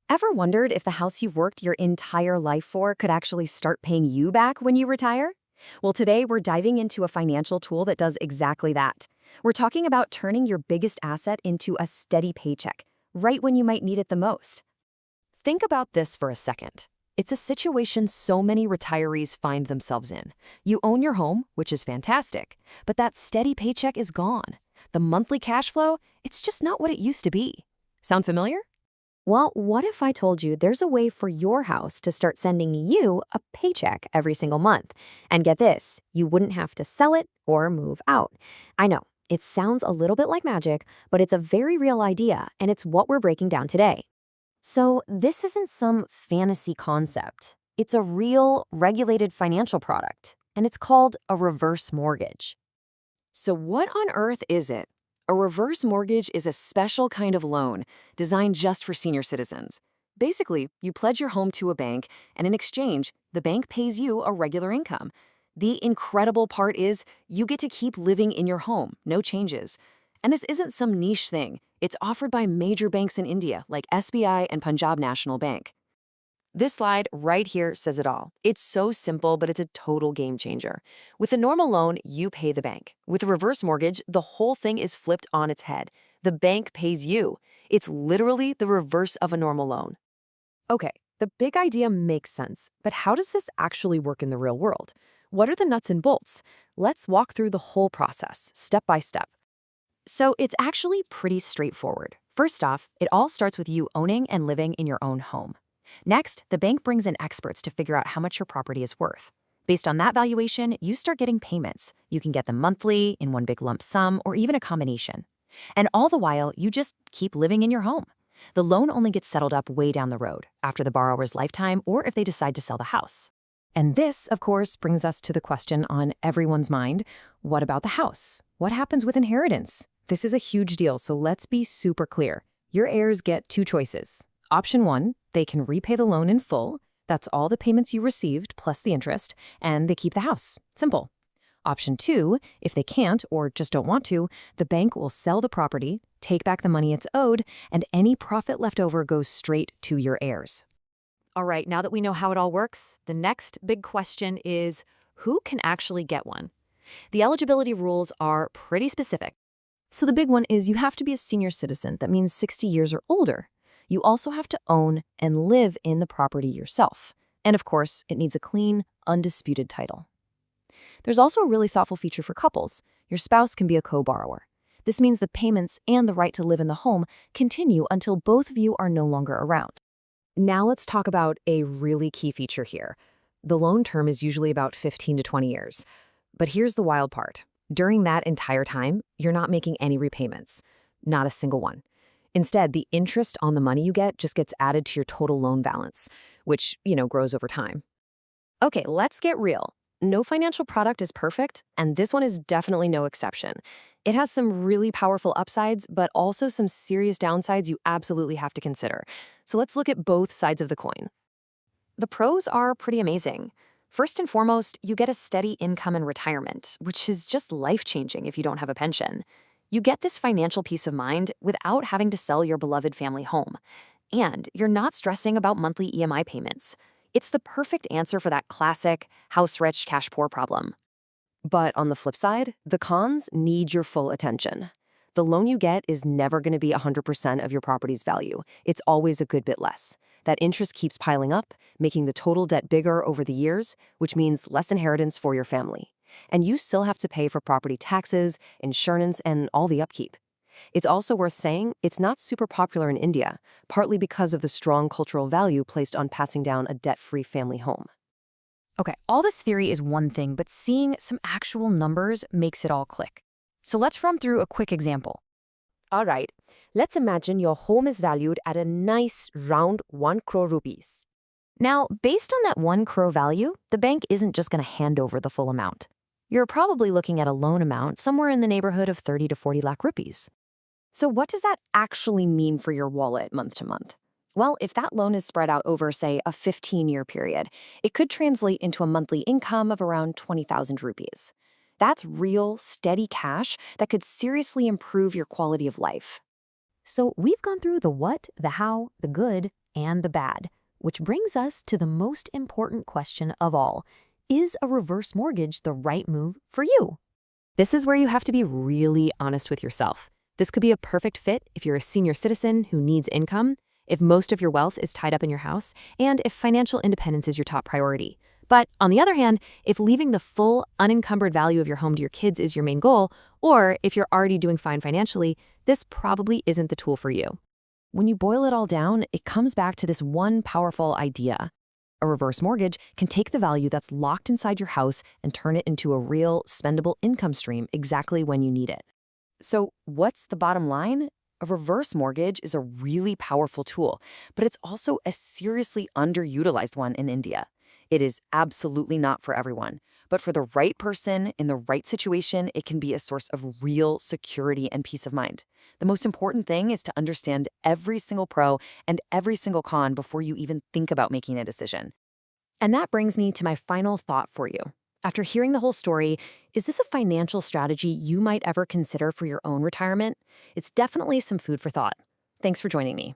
Ever wondered if the house you've worked your entire life for could actually start paying you back when you retire? Well, today we're diving into a financial tool that does exactly that. We're talking about turning your biggest asset into a steady paycheck, right when you might need it the most. Think about this for a second. It's a situation so many retirees find themselves in. You own your home, which is fantastic, but that steady paycheck is gone. The monthly cash flow, it's just not what it used to be. Sound familiar? Well, what if I told you there's a way for your house to start sending you a paycheck every single month? And get this, you wouldn't have to sell it or move out. I know, it sounds a little bit like magic, but it's a very real idea, and it's what we're breaking down today. So, this isn't some fantasy concept. It's a real, regulated financial product, and it's called a reverse mortgage. So what on earth is it? A reverse mortgage is a special kind of loan designed just for senior citizens. Basically, you pledge your home to a bank, and in exchange, the bank pays you a regular income. The incredible part is you get to keep living in your home, no changes. And this isn't some niche thing. It's offered by major banks in India like SBI and Punjab National Bank. This slide right here says it all. It's so simple, but it's a total game changer. With a normal loan, you pay the bank. With a reverse mortgage, the whole thing is flipped on its head. The bank pays you. It's literally the reverse of a normal loan. Okay, the big idea makes sense, but how does this actually work in the real world? What are the nuts and bolts? Let's walk through the whole process, step by step. So it's actually pretty straightforward. First off, it all starts with you owning and living in your own home. Next, the bank brings in experts to figure out how much your property is worth. Based on that valuation, you start getting payments. You can get them monthly, in one big lump sum, or even a combination. And all the while, you just keep living in your home. The loan only gets settled up way down the road, after the borrower's lifetime or if they decide to sell the house. And this, of course, brings us to the question on everyone's mind, what about the house? What happens with inheritance? This is a huge deal, so let's be super clear. Your heirs get two choices. Option one, they can repay the loan in full. That's all the payments you received plus the interest, and they keep the house. Simple. Option two, if they can't or just don't want to, the bank will sell the property, take back the money it's owed, and any profit left over goes straight to your heirs. All right, now that we know how it all works, the next big question is who can actually get one? The eligibility rules are pretty specific. So the big one is you have to be a senior citizen. That means 60 years or older. You also have to own and live in the property yourself. And of course, it needs a clean, undisputed title. There's also a really thoughtful feature for couples. Your spouse can be a co-borrower. This means the payments and the right to live in the home continue until both of you are no longer around. Now let's talk about a really key feature here. The loan term is usually about 15 to 20 years. But here's the wild part. During that entire time, you're not making any repayments. Not a single one. Instead, the interest on the money you get just gets added to your total loan balance, which, grows over time. Okay, let's get real. No financial product is perfect, and this one is definitely no exception. It has some really powerful upsides, but also some serious downsides you absolutely have to consider. So let's look at both sides of the coin. The pros are pretty amazing. First and foremost, you get a steady income in retirement, which is just life-changing if you don't have a pension. You get this financial peace of mind without having to sell your beloved family home. And you're not stressing about monthly EMI payments. It's the perfect answer for that classic house-rich, cash-poor problem. But on the flip side, the cons need your full attention. The loan you get is never going to be 100% of your property's value. It's always a good bit less. That interest keeps piling up, making the total debt bigger over the years, which means less inheritance for your family. And you still have to pay for property taxes, insurance, and all the upkeep. It's also worth saying it's not super popular in India, partly because of the strong cultural value placed on passing down a debt-free family home. Okay, all this theory is one thing, but seeing some actual numbers makes it all click. So let's run through a quick example. All right, let's imagine your home is valued at a nice round 1 crore rupees. Now, based on that 1 crore value, the bank isn't just going to hand over the full amount. You're probably looking at a loan amount somewhere in the neighborhood of 30 to 40 lakh rupees. So what does that actually mean for your wallet month to month? Well, if that loan is spread out over, say, a 15-year period, it could translate into a monthly income of around 20,000 rupees. That's real, steady cash that could seriously improve your quality of life. So we've gone through the what, the how, the good, and the bad. Which brings us to the most important question of all. Is a reverse mortgage the right move for you? This is where you have to be really honest with yourself. This could be a perfect fit if you're a senior citizen who needs income, if most of your wealth is tied up in your house, and if financial independence is your top priority. But on the other hand, if leaving the full, unencumbered value of your home to your kids is your main goal, or if you're already doing fine financially, this probably isn't the tool for you. When you boil it all down, it comes back to this one powerful idea. A reverse mortgage can take the value that's locked inside your house and turn it into a real, spendable income stream exactly when you need it. So, what's the bottom line? A reverse mortgage is a really powerful tool, but it's also a seriously underutilized one in India. It is absolutely not for everyone, but for the right person in the right situation, it can be a source of real security and peace of mind. The most important thing is to understand every single pro and every single con before you even think about making a decision. And that brings me to my final thought for you. After hearing the whole story, is this a financial strategy you might ever consider for your own retirement? It's definitely some food for thought. Thanks for joining me.